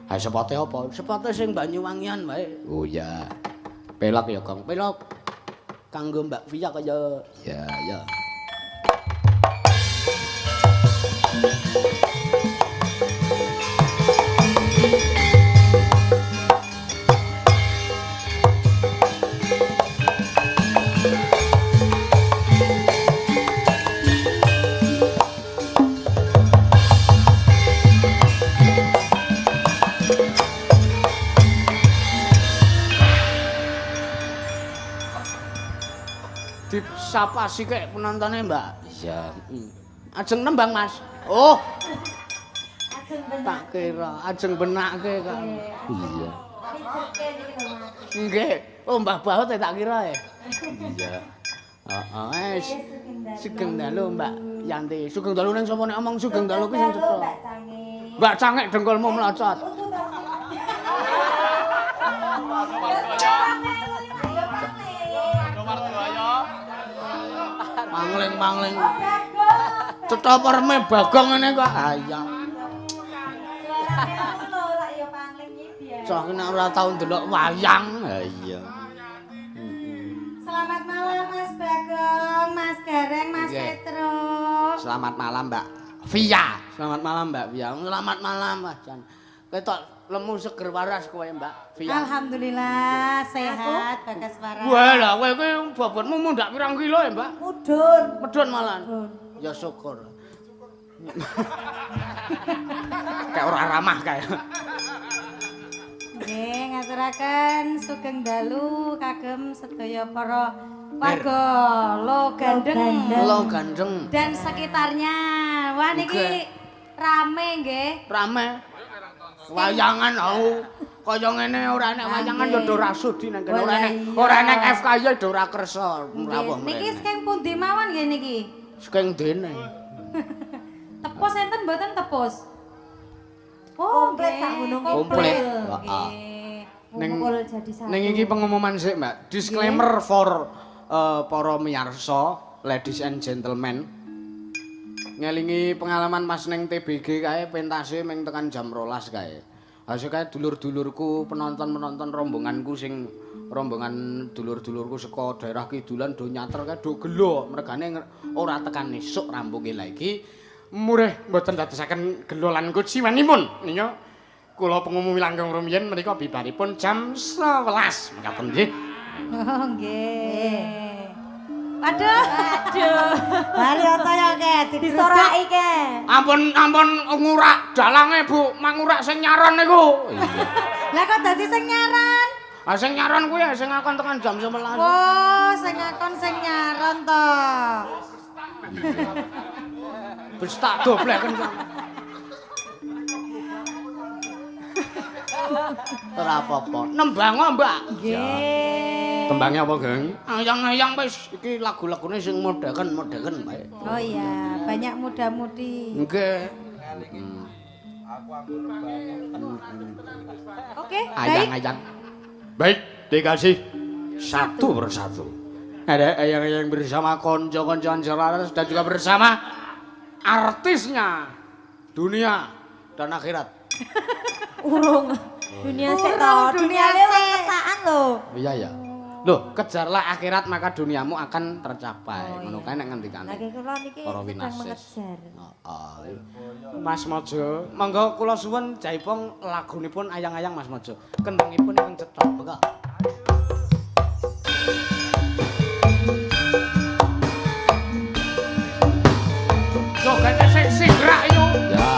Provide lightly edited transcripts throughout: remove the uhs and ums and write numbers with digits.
Ha sepote apa? Sepote sing Banyuwangian wae. Oh ya. Pelak ya, Kang. Pelak. Kanggo Mbak Via kaya. Ya, ya. Sapa sih kek penontonnya Mbak? Iya. Ajeng nembang Mas. Oh. Tak kira ajeng benake Kak. Iya. Nggih. Oh Mbah Bahut tak kira ya. Iya. Heeh. Sugeng dalu Mbak Yanti. Sugeng dalu ning sapa nek omong sugeng dalu ki sing cetha. Mbak Cangek dengkulmu melocot. Pangling-pangling. Cetha perme Bagong ngene kok ayam. Cah nek ora tau ndelok wayang. Ha iya. Selamat malam Mas Bagong, Mas Gareng, Mas Petro. Selamat malam Mbak Via. Selamat malam Mbak Via. Selamat malam Mas Jan. Ketok lemu seger waras kowe Mbak Via. Alhamdulillah sehat Bagas Waras. Wah lah kowe kuwi bobotmu mundak pirang kilo ya Mbak? Mudun. Medun malan. Ya syukur. Kayak ora ramah kae. Nggih, ngaturaken sugeng dalu kagem sedaya para warga Lo Gandeng dan sekitarnya. Wah niki rame nggih. Rame. Wayangan au. Kaya ngene ora enek wayangan ya ora sudi nang kene. Ora enek FKY ya ora kersa. Niki saking pundi mawon nggih niki? Saking dene. Tepus enten mboten tepus? Oh, komplit sak gunung komplit. Heeh. Kumpul jadi satu. Ning iki pengumuman sik, Mbak. Disclaimer for para miyarsa, ladies and gentlemen. Ngelingi pengalaman Mas ning TBG kae pentase ming tekan jam 12 kae. Hasil kae dulur-dulurku, penonton-penonton rombonganku sing rombongan dulur-dulurku saka daerah kidulan do nyater kae do gelo mergane ora tekan esuk rampunge lha iki. Murih mboten dadosaken gelo lan kuciwanipun nika kula pengumumi langgeng rumiyin menika bibaripun jam 11 mekaten nggih. Oh nggih. Waduh. Bali oto ya ke disoraki ke. Ampun ngurak dalange Bu, mangurak sing nyaron niku. Lah kok dadi sing nyaron? Ah sing nyaron kuwi sing akon tekan jam 11. Oh, sing akon sing nyaron to. Wis tak dobleken. Ora apa-apa. Nembang Mbak. Nggih. Tembangnya apa, Geng? Ayang-ayang wis iki lagu-lagune sing modern bae. Oh iya, banyak muda-mudi. Nggih. Oke, baik. Ayang-ayang. Baik, dikasih satu persatu. Ada ayang-ayang bersama konco-koncoan selaras dan juga bersama artisnya dunia dan akhirat. Urung. Dunia sek to, dunia kesaan lho. Iya ya. Loh, kejarlah akhirat maka duniamu akan tercapai. Ngono kae nek ngendikane. Lagi kula niki sedang mengejar. Heeh. Mas Mojo, monggo kula suwun jaipong lagunipun ayang-ayang Mas Mojo. Kendangipun ing cetha, monggo. Jogate sing sigrak yo. Ya.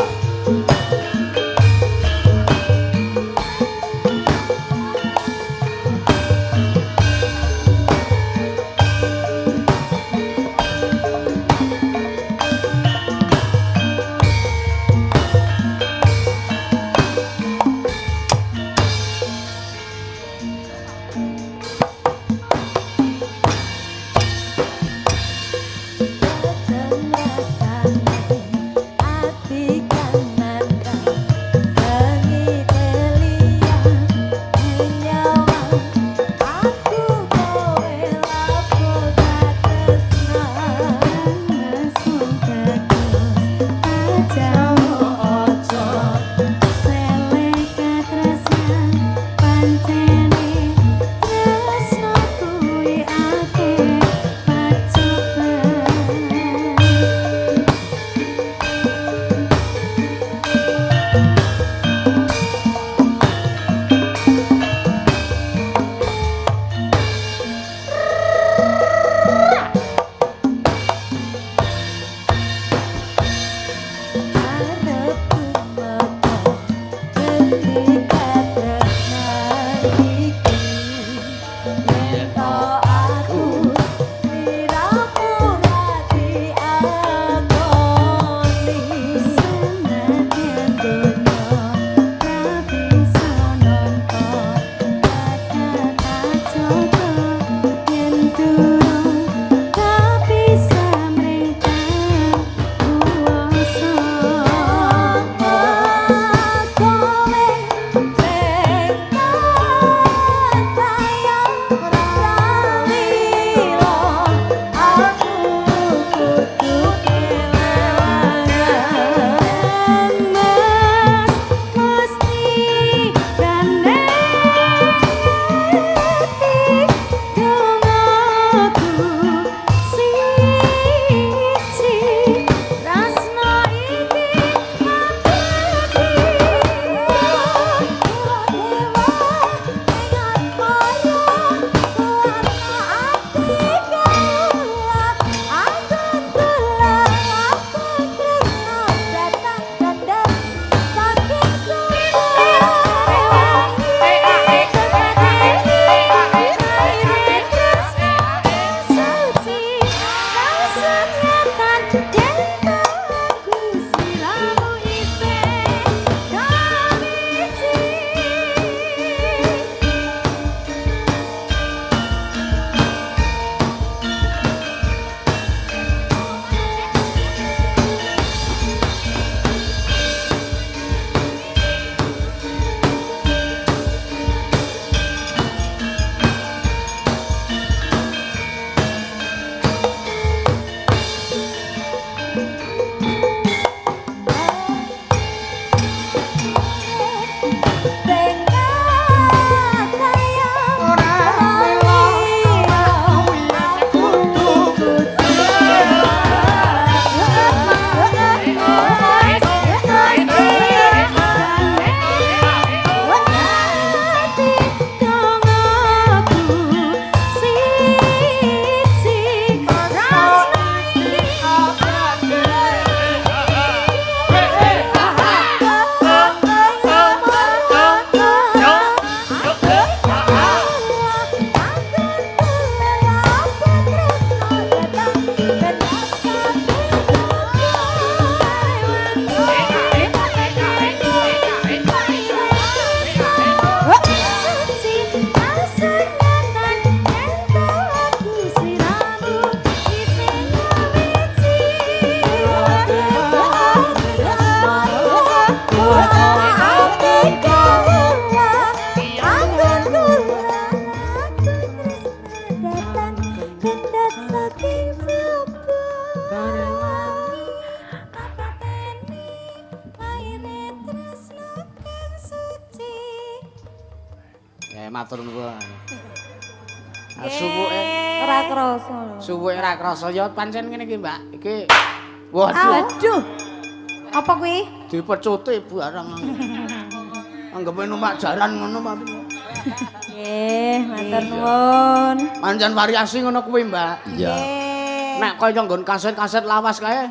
Matur nuwun. Suwuke ora krasa. Suwuke ora krasa ya pancen ngene iki, Mbak. Iki waduh. Aduh. Apa kuwi? Dipecuti barang. Anggepe numpak jaran ngono Pak. Nggih, matur nuwun. Pancen variasi ngono kuwi, Mbak. Iya. Nek kaya nggon kaset-kaset lawas kae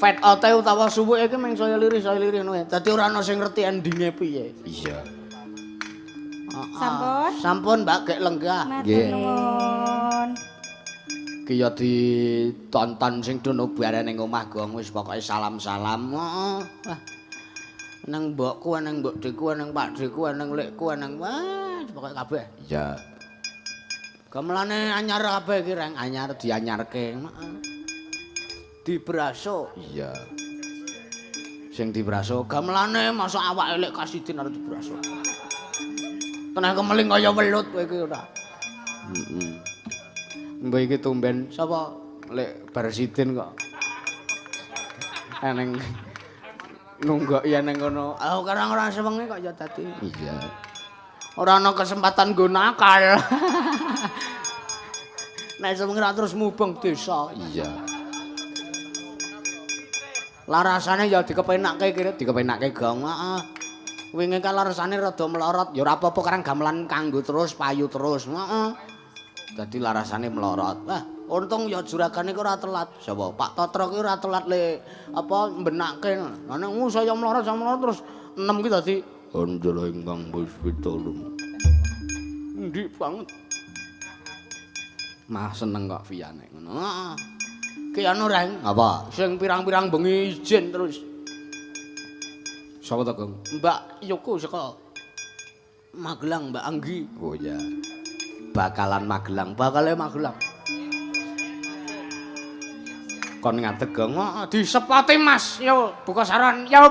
fade out utawa suwuke iki mung saya lirih ngono. Dadi ora ana sing ngerti endinge piye. Iya. Sampun? Sampun, Mbak, gek lenggah. Matur nuwun. Ki ya ditonton sing dono bareng ning omah gong wis pokoke salam-salam. Heeh. Wah. Nang mbokku, nang mbok Deku, nang Pak Deku, nang Lekku, nang wah, pokoke kabeh. Iya. Gamelane anyar kabeh iki reng anyar dianyarke. Heeh. Dibraso. Iya. Sing dibraso gamelane masa awake lek kasidin arep dibraso. Tenah kemeling kaya welut kowe iki ora. Heeh. Mbok iki tumben sapa lek bar sidin kok. Eneng nunggoki eneng kono. Ah karang ora sewengi kok ya dadi. Iya. Ora ana kesempatan nggo nakal. Nek sewengi ra terus mubeng desa. Iya. Larasane ya dikepenakke kira dikepenakke gong. Heeh. Wingi kan larasane rada melorot, ya ora apa-apa karang gamelan kanggo terus payu terus. Heeh. Dadi larasane melorot. Wah, untung ya juragane kok ora telat. Sapa? Pak Totro ki ora telat le apa mbenakke. Lah nek saya melorot terus 6 ki dadi Anjala ingkang puspitarum. Endi banget. Mah seneng kok Viyane ngono. Ki anu Reng, apa? Sing pirang-pirang bengi izin terus. Sapa to, Gong? Mbak Yoko saka Magelang, Mbak Anggi. Oh ya. Bakalan Magelang, bakale Magelang. Kon ngadeg Gong, disepati Mas. Yo, buka saran. Yo.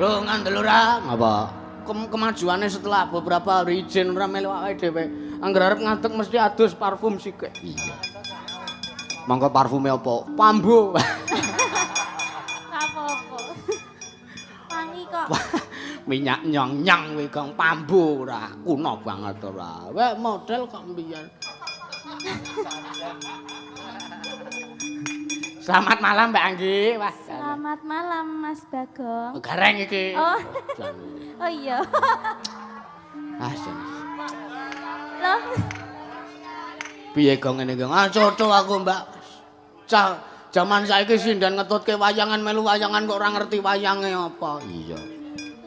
Loh ngandel ora? Apa? Kemajuannya setelah beberapa hari izin ora melu awake dhewe. Angger arep ngadeg mesti adus parfum sithik. Iya. Mangko parfume apa? Pambo. Apa-apa. Wangi kok. Minyak nyong-nyong kuwi Gong Pambo ora kuno banget ora. Wek model kok mbiyen. Selamat malam Mbak Anggi. Wah, Selamat malam Mas Bagong. gareng iki. Oh. Oh iya. Ah, jan. Loh. Piye Gong ngene Gong? Ah, cotho aku Mbak. Cah jaman saiki sindan ngetutke wayangan melu wayangan kok ora ngerti wayange apa. Iya.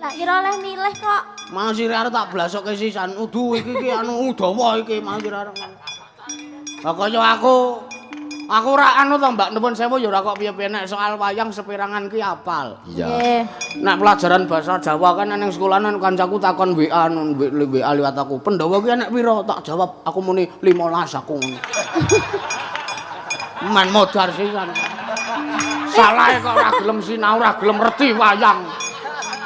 Lah kira oleh milih kok. Masih arep tak blasokke sisan. Udu iki anu udawa iki masih arep. Lah kaya aku ora anu to Mbak nuwun sewu ya ora kok piye-piye nek soal wayang sepirangan ki apal. Iya. Nek pelajaran bahasa Jawa kan ning sekolahan kancaku takon WA liwat aku. Pandhawa ki enek pira? Tak jawab aku muni 15 aku ngono. Man modar sisan. Salah kok ora gelem sinau, ora gelem ngerti wayang.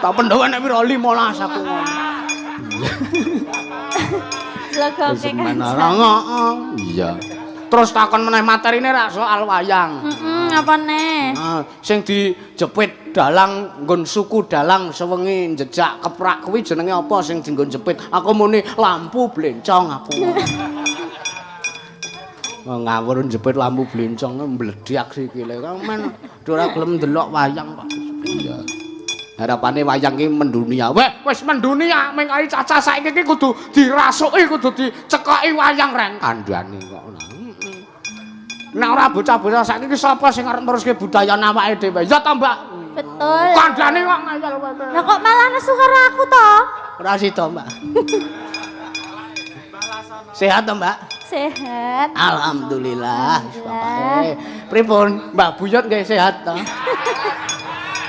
Tak Pandhawa enek pira? 15 aku ngono. Logoke kan. Iya. Terus takon meneh materine rak soal wayang. Apa neh? Sing dijepit dalang nggon suku dalang sewengi njejak keprak kuwi jenenge apa sing dienggon jepit? Aku muni lampu blencong aku. Ngawur jepit lampu blencong mbledyak sikile. Men ora gelem ndelok wayang kok. Iya. Harapane wayang ki mendunia. Wis mendunia, ming ari cacah saiki ki kudu dirasuki, kudu dicekoki wayang Reng. Kandhane kok. Nek ora bocah-bocah saiki ki sapa sing arep neruske budaya awake dhewe? Ya ta, Mbak? Betul. Kandhane kok ngayal wae. Lah kok malah nesu karo aku to? Ora sida, Mbak. Sehat to, Mbak? Sehat. Alhamdulillah. Pripun, Mbak Buyut nggih sehat to?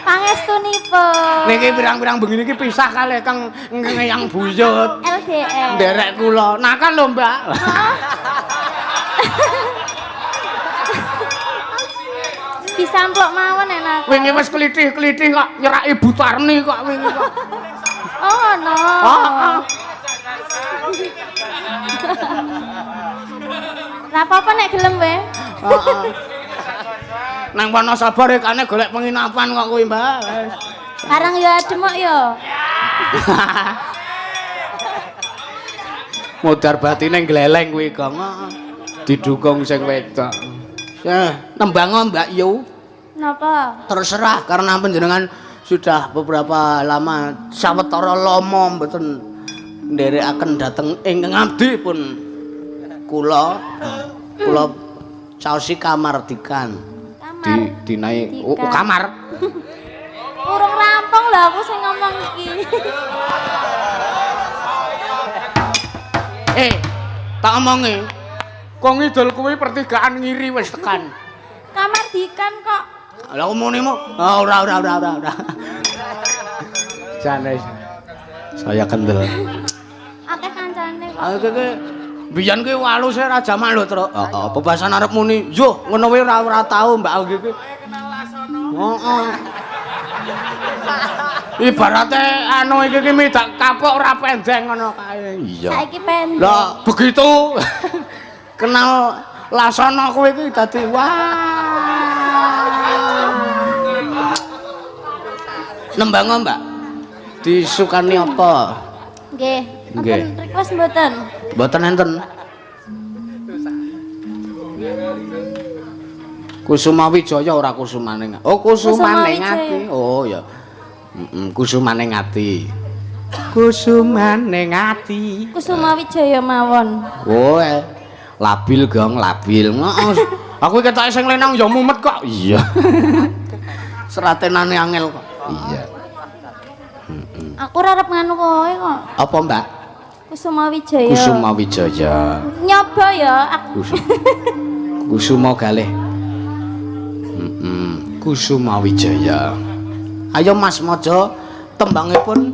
Pangestunipun. Niki pirang-pirang bengi niki pisah kalih Kang Ngeyang Buyut. LDR. Nderek kula. Nakal lho, Mbak. Disamplok mawon enak. Wingi wis klithih-klithih kok nyeraki Butarni kok wingi kok. Oh ngono. Heeh. Lah apa-apa nek gelem wae. Heeh. Nang Wonosabar rekane golek penginapan kok kuwi, Mbak. Barang ya demok ya. Modar batine gleleng kuwi, Gong. Didukung sing wedok. Nembang Mbak Yu. Napa? Terserah karena panjenengan sudah beberapa lama sawetara lama mboten nderekaken dhateng ingkang abdi pun kula caosi kamardikan. Dinae kamar. Urung rampung lho aku sing ngomong iki. Tak omongi. Kok ngidul kuwi pertigaan ngiri wis tekan. Kamardikan kok. Lah omongmu ora. Jane saya kendel. Akeh kancane kok. Iki biyen ki waluse ra jaman lho, Tru. Heeh, bebasan arep muni. Yo, ngono wae ora tau Mbak Anggi ki. Heeh. Ibarate anu iki ki midak kapok ora pendeng ngono kae. Iya. Saiki pendek. Lah, begitu kenal Lasono kowe iki dadi nembang Mbak. Disukani apa? Nggih. Nggih. Request mboten? Mboten enten. Kusuma Wijaya ora Kusumane Ngati. Oh, Kusumane Ngati. Oh ya. Kusumane Ngati. Kusumane Ngati. Kusuma Wijaya mawon. Oh, labil gong, labil. Aku ketoke sing lenang ya mumet kok. Iya. Seratenane angel kok. Iya. Aku ora arep nganu kowe kok. Apa, Mbak? Kusuma Wijaya. Kusuma Wijaya. Nyoba ya aku. Kusuma galih. Kusuma Wijaya. Ayo Mas Mojo tembangipun.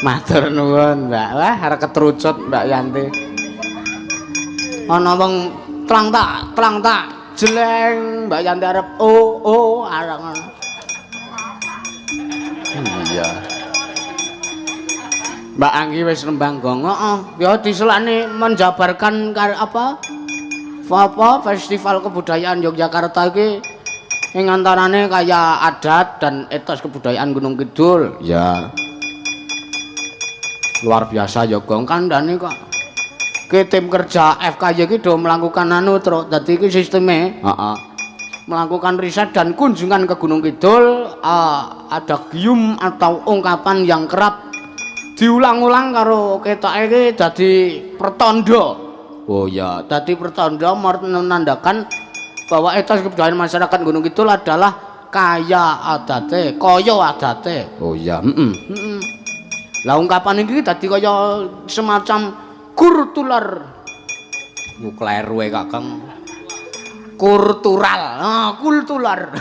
Matur nuwun, Mbak. Wah, arep ketrucut Mbak Yanti. Ana wong tlang tak jleng Mbak Yanti arep arang. Iya. Mbak Anggi wis nembang gong. Heeh, ya diselani menjabarkan apa festival kebudayaan Yogyakarta iki ing antarane kaya adat dan etos kebudayaan Gunung Kidul. Ya. Luar biasa ya gong kandhane kok. Ki tim kerja FKY iki do melakukan terus dadi iki sisteme, melakukan riset dan kunjungan ke Gunung Kidul, ada gium atau ungkapan yang kerap diulang-ulang karo ketoke iki dadi pertanda. Oh ya, dadi pertanda menandakan bahwa etos kebudayaan masyarakat Gunung Kidul adalah kaya adate. Oh ya, Lah ungkapan iki dadi kaya semacam kultural. Kleru Kakang. Kultural. Kultural.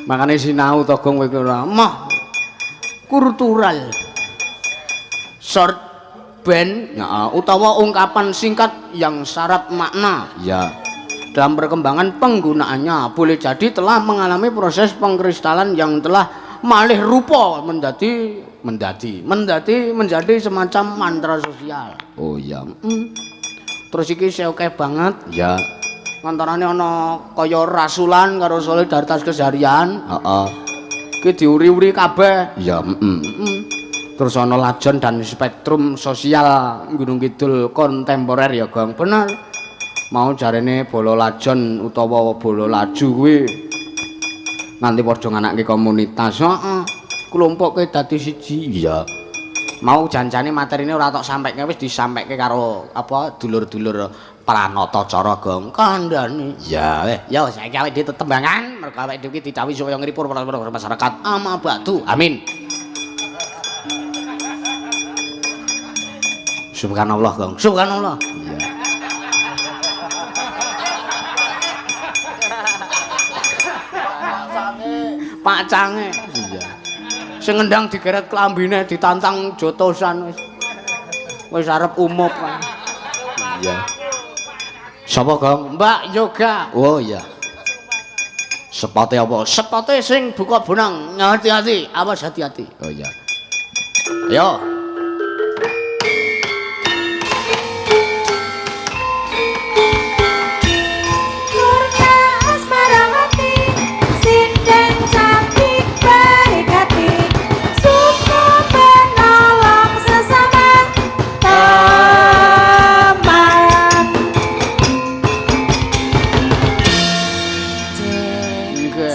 Makane sinau to Gong kowe ora. Mah kultural. Short band utawa ungkapan singkat yang syarat makna. Ya. Dalam perkembangan penggunaannya boleh jadi telah mengalami proses pengkristalan yang telah malih rupa menjadi semacam mantra sosial. Oh iya. Terus iki oke banget. Ya. Antarane ana kaya rasulan karo solidaritas keseharian. Ki diuri-uri kabeh. Ya, Terus ana lajon dan spektrum sosial Gunung Kidul kontemporer ya, Gong. Bener. Mau jarene bola lajon utawa bola laju kuwi nanti padha nganake komunitas. Kelompoke dadi siji. Iya. Mau janjane materine ora tok sampaikke wis disampaikke karo apa dulur-dulur pranata cara Gong kandhane. Ya weh, ya saiki awake dhewe tetembangan mergo awake dhewe iki didhawuhi supaya ngripur masyarakat ama batu. Amin. Subhanallah, Gong. Subhanallah. Iya. Pak Cange. Iya. Sing ngendang digeret klambine ditantang jotosan wis arep umup kan. Iya. Sapa, Gong? Mbak Yoga. Oh iya. Sepote apa? Sepote sing buka bonang. Hati-hati, awas hati-hati. Oh iya. Ayo.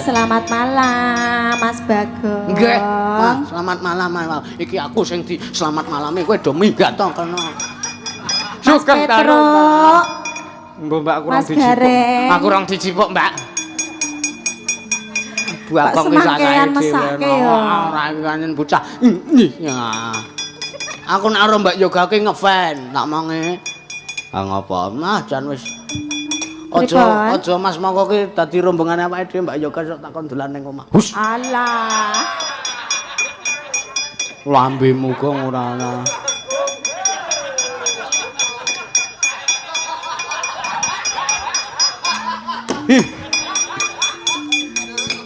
Selamat malam, Mas Bagong. Nggih. Selamat malam. Iki aku sing di selamat malame kowe do minggat to kena. Sugeng karo. Mbak kurang dicipuk. Aku kurang dicipuk, Mbak. Bagong wis akeh mesake yo. Ora kanyen bocah. Aku nek karo Mbak Yoga ki ngefan, tak mange. Ngopo? Mah jan wis Aja Mas mongko ki dadi rombongane awake dhewe Mbak Yoga sok takon dolan ning omah. Hus. Alah. Lambemu kok ora ana.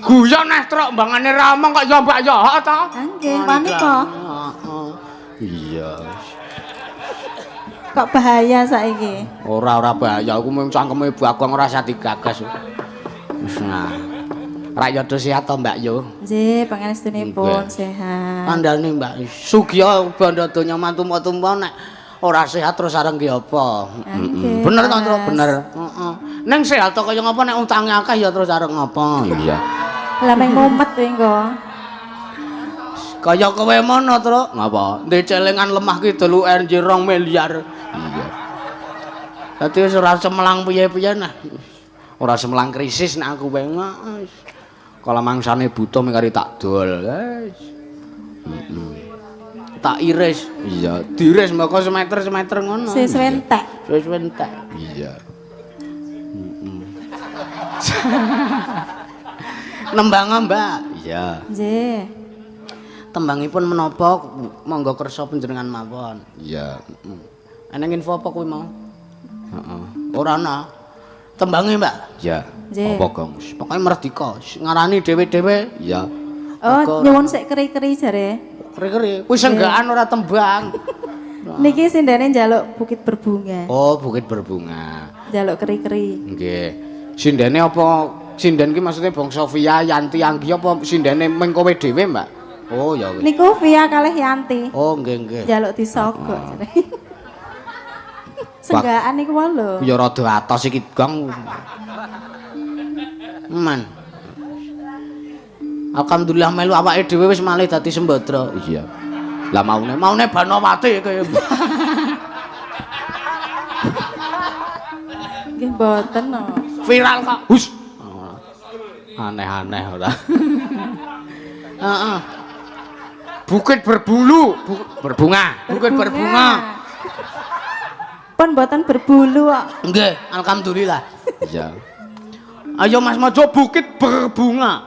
Guyon neh truk mbangane ramong kok ya Mbak Yoga ta? Nggih, panika. Iya. Kok bahaya saiki? Ora bahaya, aku mung cangkeme Bagong ora usah digagas. Wis nah. Rakyat sehat to, Mbak Yo? Nggih, pangestunipun sehat. Kandhane Mbak, sugih bandha donya mantumpa-tumpa nek ora sehat terus areng ki apa? Bener to, Tru? Bener. Heeh. Ning sehat to kaya ngapa nek utange akeh ya terus areng apa? Iya. Lah meng mumet kuwi engko. Kaya kowe mono, Tru. Ngapa? Ndek celengan lemah ki delu RJ 2 miliar. Iya. Dadi wis ora semelang piye-piye nah. Ora semelang krisis nek aku wae. Kala mangsane buta mengkari tak dol. Wis. Tak iris. Iya, diiris mboko semeter ngono. Wis entek. Wis entek. Iya. Nembang, Mbak. Iya. Nggih. Tembangipun menapa monggo kersa panjenengan mawon. Iya, Eneng info apa kuwi mau? Heeh. Ora ana. tembange, Mbak. Ya. Nggih. Apa, Gong? Pokoke merdeka, ngarani dhewe-dhewe Ya. Oh, nyuwun sik keri-keri jare. keri-keri. Kuwi senggaan ora tembang. Niki sindene njaluk bukit berbunga. Oh, bukit berbunga. Njaluk keri-keri. Nggih. Sindene apa sinden ki maksudnya Bang Sofia, Yanti, Anggi apa sindene meng kowe dhewe, Mbak? Oh, ya wis. Niku Via kalih Yanti. Oh, nggih nggih. Njaluk disogok jare. Senggaan niku wae lho. Ya rada atos iki, Gong. Man. Alhamdulillah melu awake dhewe wis malih dadi sembadra. Iya. Lah maune Banowati kaya. Nggih mboten no. Viral kok. Hus. Aneh-aneh ora. Heeh. Bukit berbulu, berbunga, bukit berbunga. Pun mboten berbulu kok. Nggih, alhamdulillah. Iya. Ayo Mas Mojo bukit berbunga.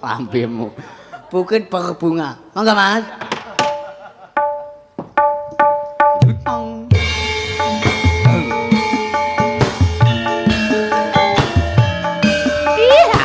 Lambemu. Bukit berbunga. Mangga Mas. Dutong. Iya.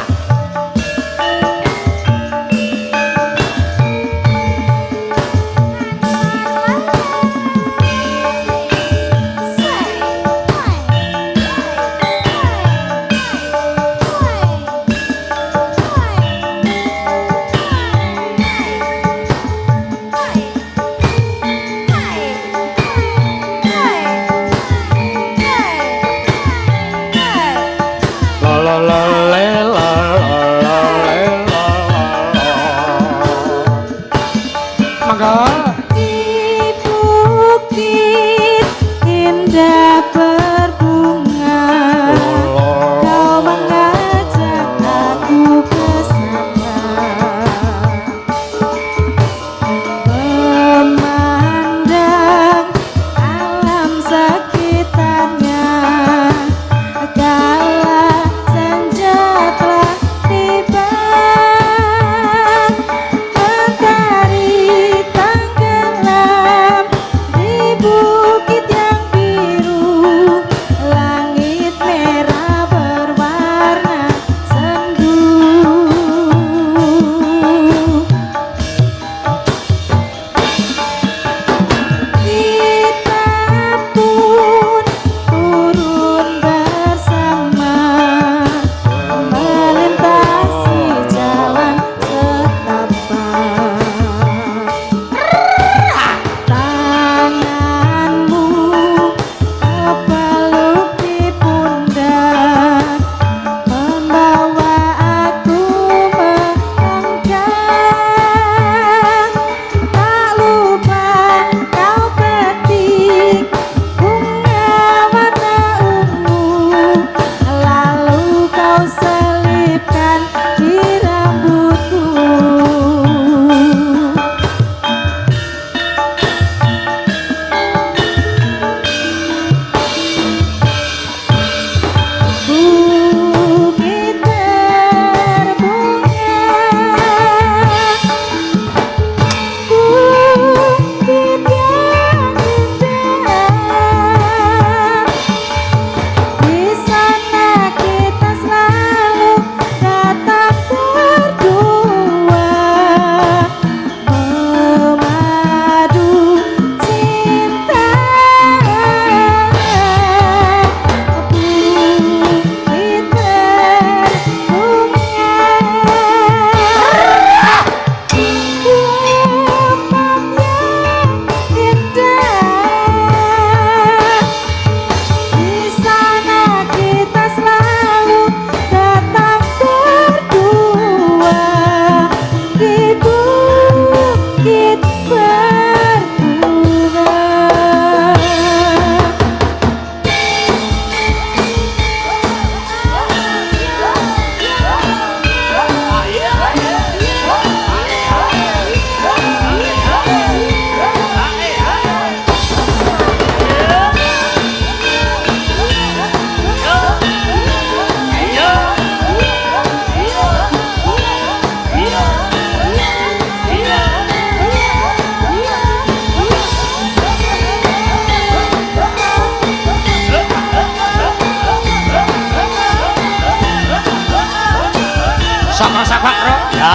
Sapa-sapa, Bro. Ya.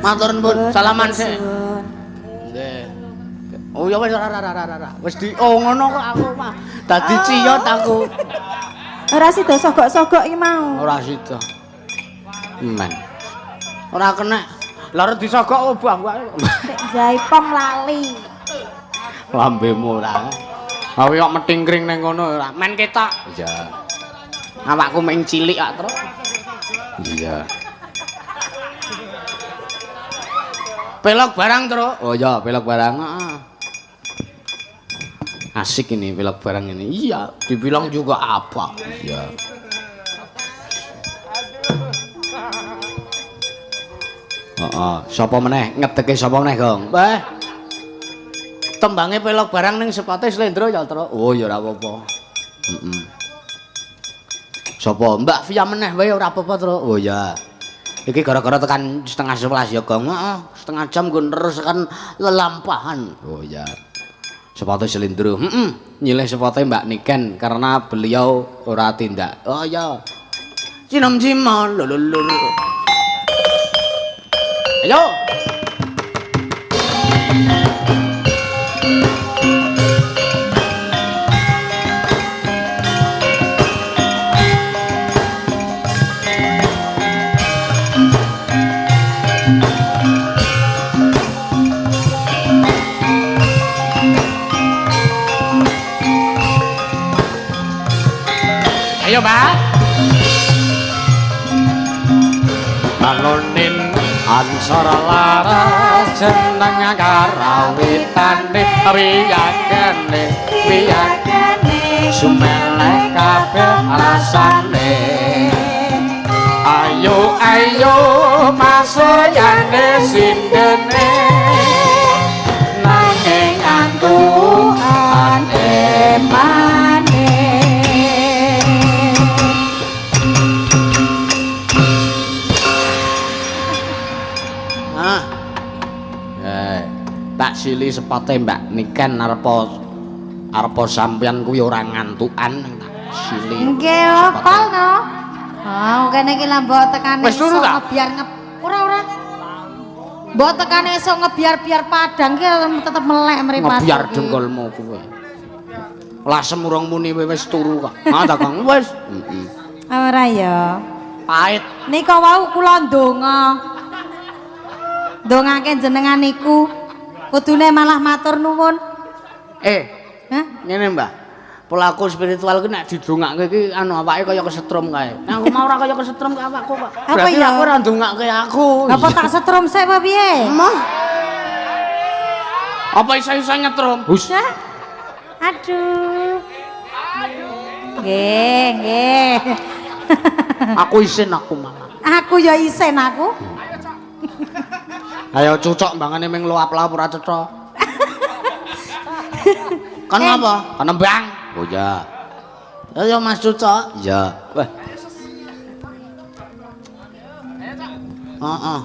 Matur nuwun, salaman sik. Nggih. Oh ya wis ora. Wis ngono kok aku mah. Dadi ciyot aku. Ora sida sogok-sogok iki mau. Ora sida. Men. Ora kena. Lara disogok obah wae. Jaipong lali. Lambemu ora. Awe kok metingkring ning kono ora. Men ketok. Iya. Awakku meng cilik kok, Tru. Iya. Pelok barang, Tru. Oh iya, pelok barang. Asik ini pelok barang ini. Iya, dibilang juga apa? Iya. Sapa meneh ngedeke sapa meneh, Gong? Mbah. Tembange pelok barang ning sepote Slendro ya, Tru. Oh ya ora apa-apa. Heeh. Sapa? Mbak Via meneh wae ora apa-apa, Tru. Oh ya. Iki gara-gara tekan 10:30 ya, Gong. Heeh, setengah jam nggo terus kan lelampahan. Oh ya. Sepatu Slendro. Nyilih sepatu Mbak Niken karena beliau ora tindak. Oh ya. Cinom-cimon lululul. Ayo. Ayo, Pak. Bangunin ansara laras jeneng karawitane wiyagane sumelek kabeh rasane ayo masayane sindene nanging antuane mane tak sili sepate Mbak Niken arepa sampeyan kuwi ora ngantukan tak sili. Nggih, kol no. Ah, kene iki lah mbok tekane iso ngebiar ora. Mbok tekane iso ngebiar-biar padang ki tetep melek mripat. Ngebiar jengkolmu kuwi. Lasem urung muni wis turu kok. Ah ta Kang, wis. Heeh. Ora ya. Pait. Nika wau kula ndonga. Ndongake jenengan niku Kudune malah matur nuwun. Hah? Ngene, Mbah. Pelaku spiritual ki nek didongake iki anu awake kaya kesetrum kae. Nek aku mau ora kaya kesetrum ke awakku, Pak. Berarti aku ora ndongake aku. Apa tak setrum sik apa piye? Emang. Apa iso-iso nyetrum? Hus. Aduh. Nggih. Aku isin aku malah. Aku ya isin aku. Ayo cucok mbangane ming luap-luap ora cetha. Kan apa? Kan nembang. Oh ya. Ayo Mas Cucok. Iya. Wah. Heeh.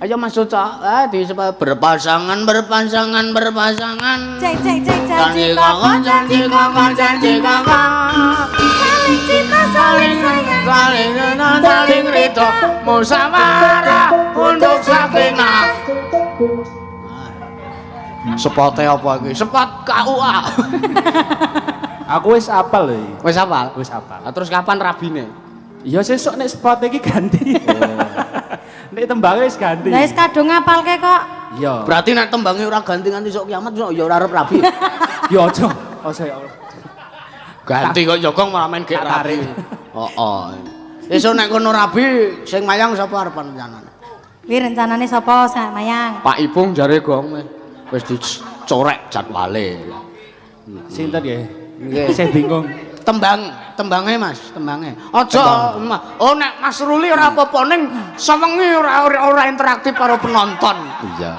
Ayo Mas Cucok, di berpasangan. Janji kakak. Saling cinta, saling sayang. Saling ridho, musyawarah untuk sakinah. Sepote apa iki? Sepot KUA. Aku wis apal lho. Wis apal? Wis apal. Terus kapan rabine? Ya sesuk nek spot iki ganti. Nek tembange wis ganti. Lah wis kadung ngapalke kok. Iya. Berarti nek tembange ora ganti nganti sok kiamat ya ora arep rabi. Ya aja. Aja ya Allah. Ganti kok jogong malah main gek rabi. Heeh. Esuk nek kono rabi sing mayang sapa arep rencanane? Kuwi rencanane sapa sak mayang? Pak Ipung jare gong wis dicorek jadwale. Sinten nggih? Nggih. Saya bingung. Tembange Mas, tembange. Aja oh nek Mas Ruli ora apa-apa ning sewengi ora interaktif karo penonton. Iya.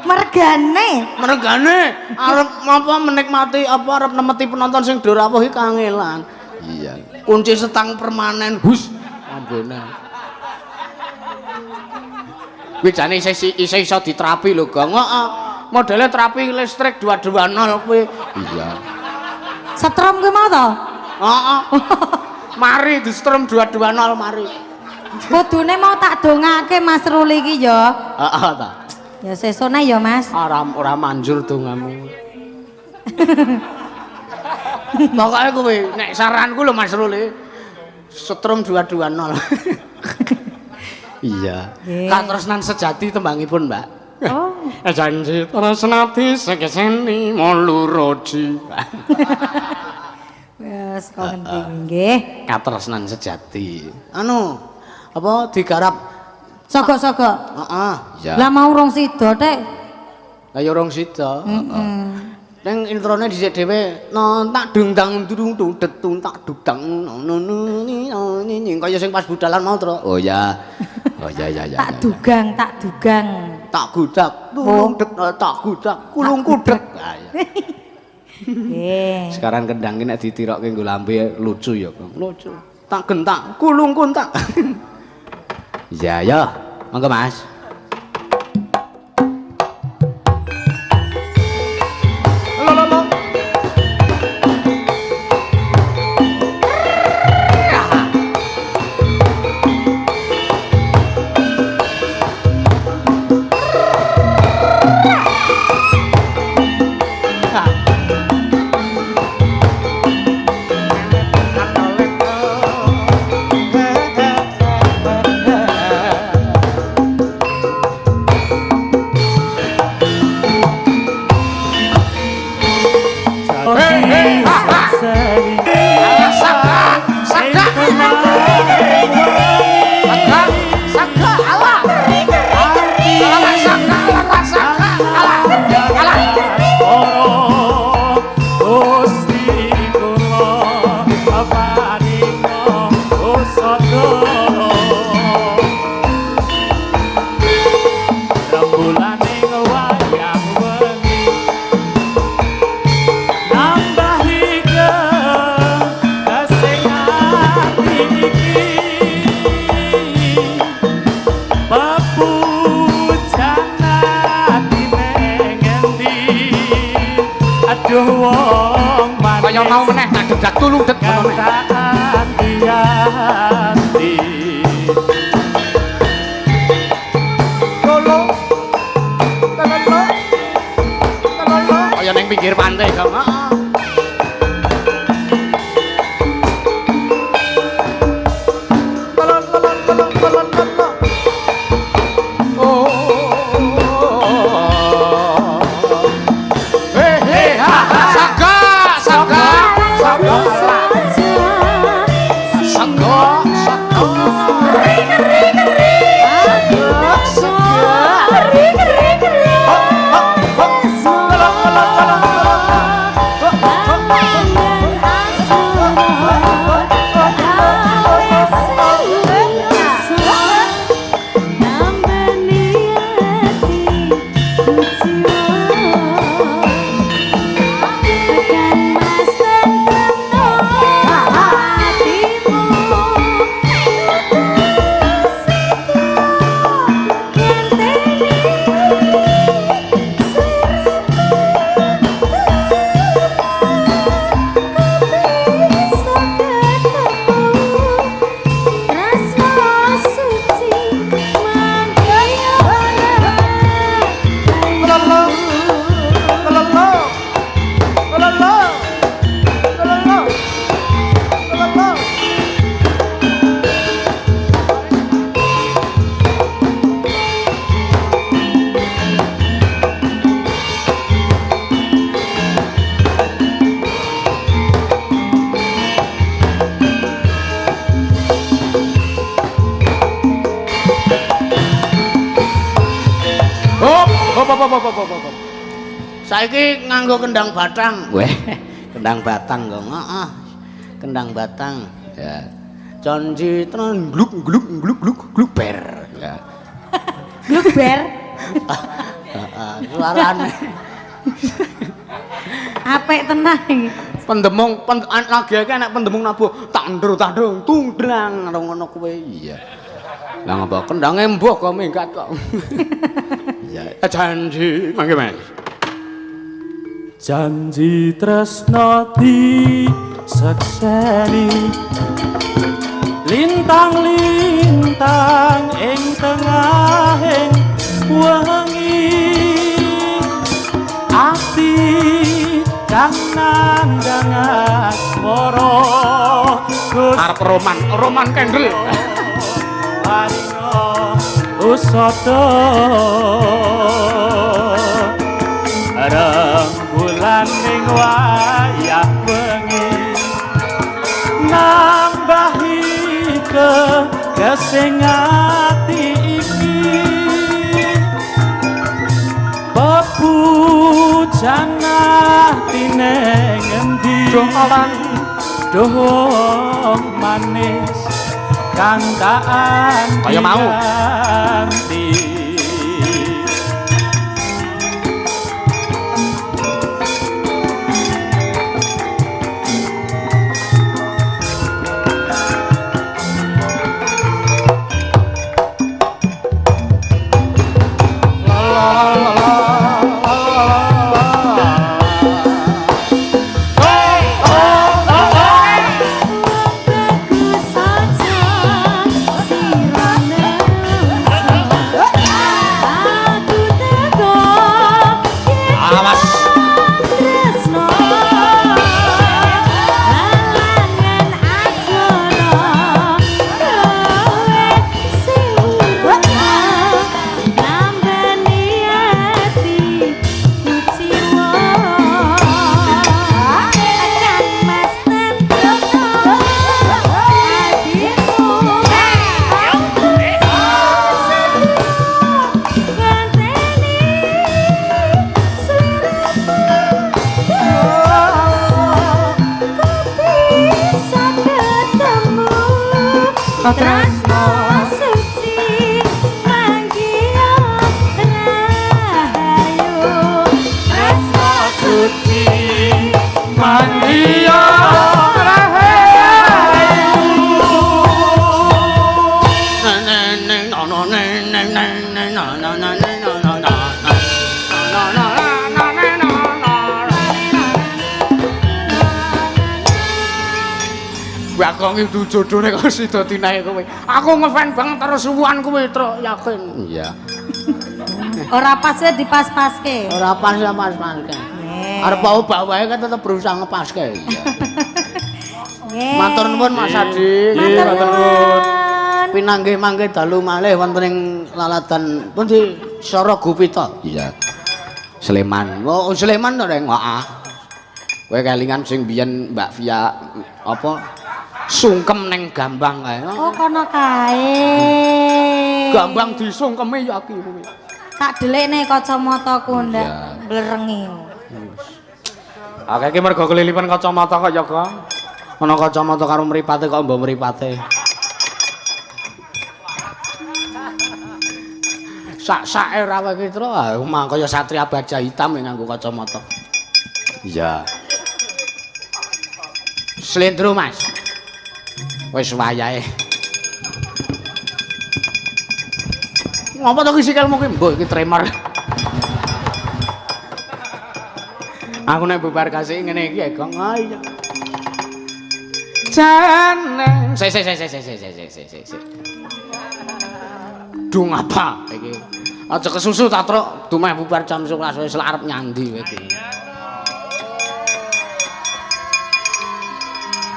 Mergane arep apa menikmati apa arep nemeti penonton sing do rawuh iki kangelan. Iya. Kunci setang permanen. Hus. Ambene. Kuwi jane iso diterapi lho, Gong. Heeh. Modele terapi listrik 220 kuwi. Iya. Setrum kuwi mau to? Heeh. Mari di strum 220 mari. Kudune mau tak dongake Mas Ruli iki ya. Heeh ta. Ya sesone ya Mas. Ora manjur dongamu. Pokoke kuwi nek saranku lho Mas Ruli. Strum 220. Iya. Katresnan sejati tembangipun, Mbak. Oh. Janji tresnati sekeseni moluroji. Wes kok ngendi nggih. Katresnan sejati. Anu, apa digarap Sogok-sogok. Heeh. Iya. Lah mau rong sida, Tek. Lah ya rong sida. Heeh. Ning introne dhisik dhewe tak dungdang durung detung tak dudang ni kaya sing pas budalan mau to. Oh ya. Oh ya. Tak dugang. Tak gudak, tak gudak, kulung kudek. Nggih. Sekarang kendang iki nek ditirokke nggo lambe lucu ya, Kang. Lucu. Tak gentak, kulung kuntak. Iya ya. Monggo Mas. Kaya mau meneh tak dedak tulung det ngono. Kaya ning pinggir pantai, Kang. Apa. Saiki nganggo kendang batang. Weh, kendang batang kok. Heeh. Kendang batang. Ya. Janji tenan gluk ber. Ya. Gluk ber. Heeh, suarane. Apik tenang iki. Pendemung lagi iki nek pendemung nabuh tandur tungdrang ngono kuwi. Iya. Lah ngapa kendange mbuh kok minggat kok. Iya, janji mangke Mas. Janji tresno di sekseni lintang-lintang ing tengahing wengi ati kang nandang asmara Arep roman kendel. paringa usada rembulan ning wayah wengi nambahi kesing ati iki bepujan atine ngendi doh manis kantaan Kaya mau. diganti. Tresno suci manggiya rahayu Tresno Suci mandiya rahayu Bakong itu jodone kok sida tinae kowe. Aku ngefan banget karo suwuhan kowe, Truk, yakin. Iya. ora pas ya dipas-paske. Ora pas ya Mas Manke. Arep obah wae kan tetep berusaha ngepaske. Iya. Nggih. Matur nuwun Mas Adi. Matur nuwun. Pinanggih mangke dalu malih wonten ing laladan pundi Sara Gupita. Iya. Sleman. Oh, Sleman to reng. Heeh. Kowe kelingan sing biyen Mbak Via apa? Sungkem neng Gambang kae. Oh kono kae. Gambang disungkeme ya iki kowe. Tak delikne kacamataku ndak blerengi. Akeh iki mergo kelilipan kacamata kok ya kok. Ana kacamata karo mripate kok mbok mripate. Sak-sake rawe iki tru, omah kaya satria baja hitam nganggo kacamata. Iya. Slendro Mas. Wis wayahe. Ngapa to iki sikilmu ki? Mbok iki tremor. Aku nek bubar kasih ngene iki ya, Gong. Ah iya. Jane. Sik. Dung apa iki? Aja kesusu ta, Truk. Dumeh bubar jam 11 wis arep nyandi kowe iki.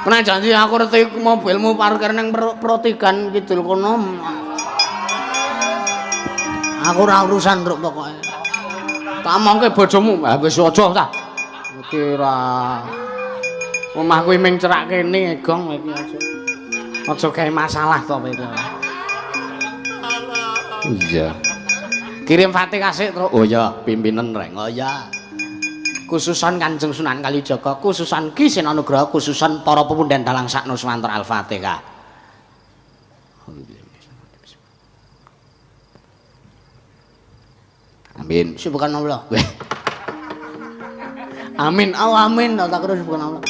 Kena janji aku reti mobilmu parkir ning Protigan Kidul kono. Aku ora urusan Truk pokoke. Tak mongke bojomu, wis aja ta. Iki ora omahku ming cerak kene, Gong iki aja. Aja gawe masalah to kowe iki. Iya. Kirim Fatihah sik terus. Oh ya, pimpinan reng. Oh ya. Khususan Kanjeng Sunan Kalijaga, khususan Ki Sinanugraha, khususan para pepundhen dalang sak Nuswantara Al-Fatihah. Amin. Subhanallah. Amin. Oh amin. Tak kira subhanallah.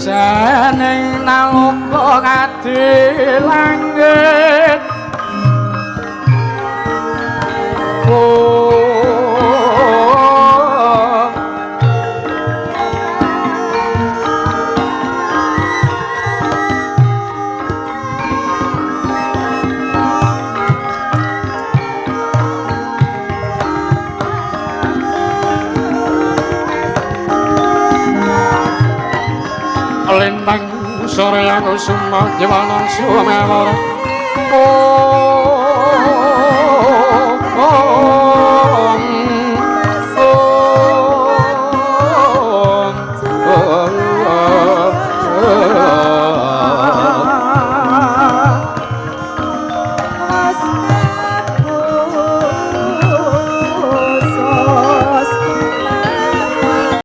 Janeng nalika ngadi langit. Lintang sore aku summa jiwana sumelara.